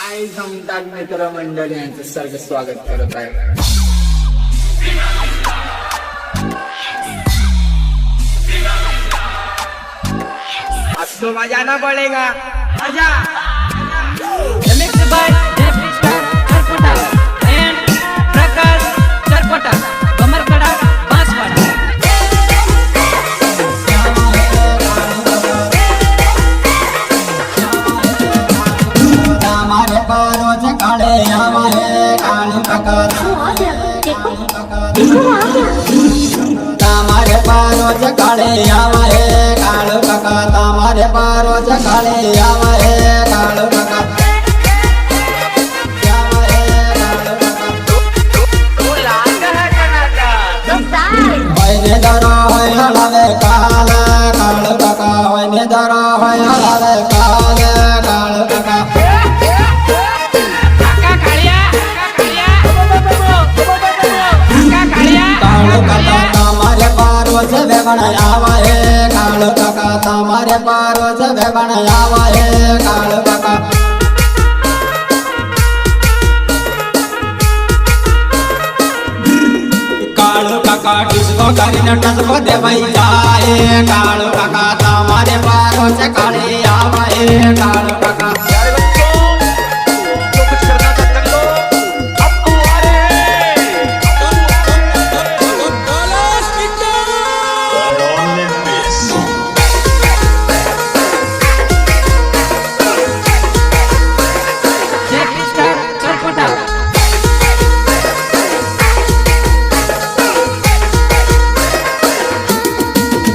आई जमतात मित्र मंडळी यांचं सर्व स्वागत करत आहे. अब तो बजाना पड़ेगा. आजा. Mixed by Jeffrey Star Charpota and Prakash Charpota, Kamarkada, Banswara. हमारे पारोज काले हमारे कालू काका हमारे पारोज काले हमारे कालू काका हमारे पारोज काले हमारे कालू काका होइने दरो होय हलावे काले कालू काका होइने दरो होय हलावे काले कालू काका कालू काका तमारे पारोज वेगण आवा है कालू काका तमारे पारोज वेगण आवा है कालू काका कालू काका किसको करीने टसको देवई जाए कालू काका तमारे पारोज काले आवा है कालू काका Jeffrey Star Charpota.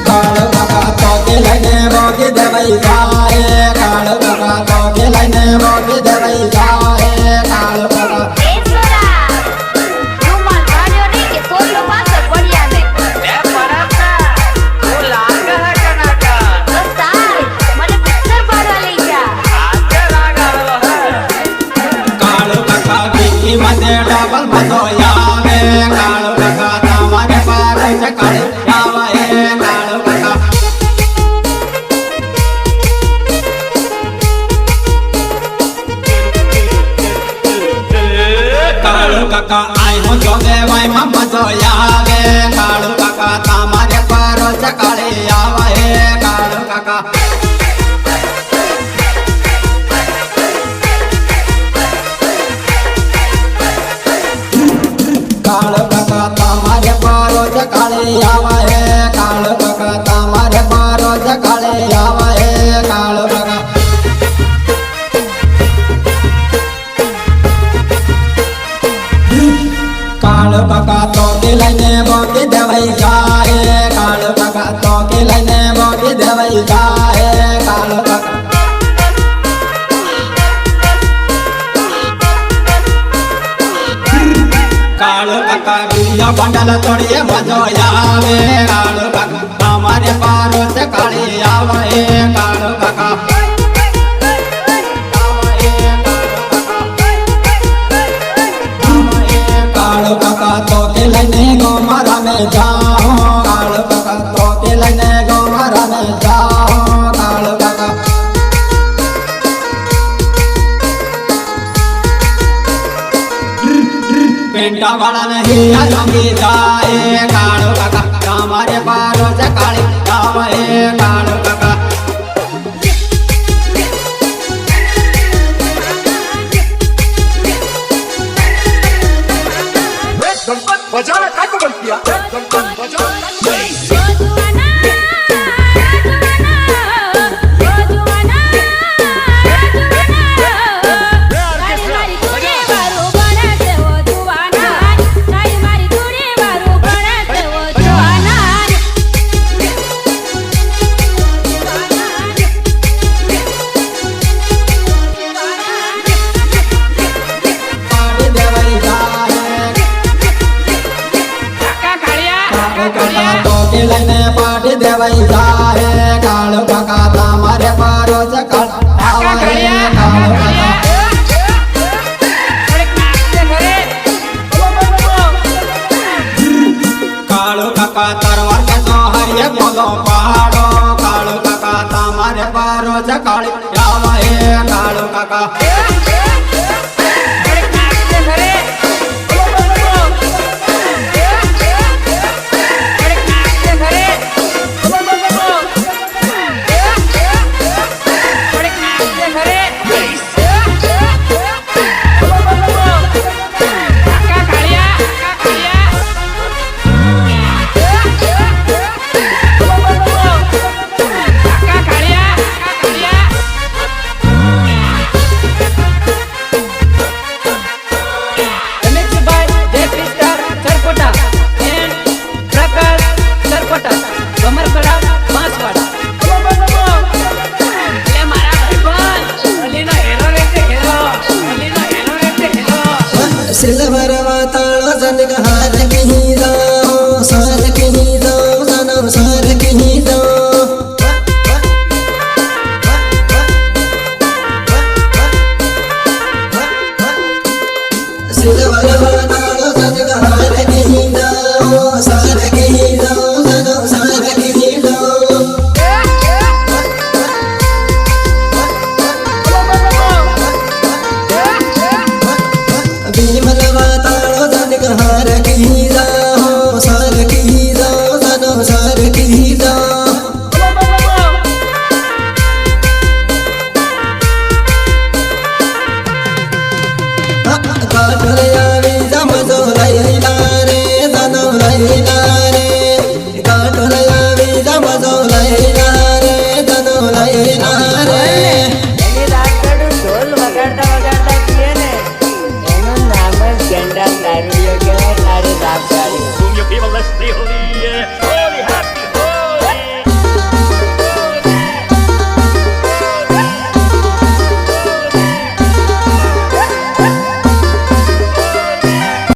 कालू काका तो के लने रोगी देवई जाए कालू काका तो के लने रोगी देवई जाए कालू काका कालू काका बिकी मध्ये डबल बसोया वे कालू काका तमारे पारोज काले आवा है कालू काका कालू काका आई हो जोगे वाई मम्मा जोया वे कालू काका तमारे पारोज काले आवा है कालू काका कालू काका तमारे पारोज काले आवा है कालू काका तमारे पारोज काले आवा है कालू काका कालू काका तो के लने बोके देवई जाए कालू काका तो के लने बोके देवई जाए कालू काका कालू काका बिया बंडल तोड़िए मजो आवे कालू काका हमारे पारोज काले आवे कालू काका कालू काका तो के लने गो मारा में जाओ कालू काका तो के लने गो मारा में जाओ कालू काका पेंटा वाला नहीं आलूंगी जाए कालू काका हमारे पारोज काले आवे कालू काका बजाना काय को बोलती है? पाटी देवई जाए कालू काका तो के लने पाटी देवई जाए कालू काका तमारे पारोज काले आवा है कालू काका कालू काका तरवार के सोहरिए बोलो पहाड़ो कालू काका तमारे पार રોજ કાળી આવા હે કાળો કાકા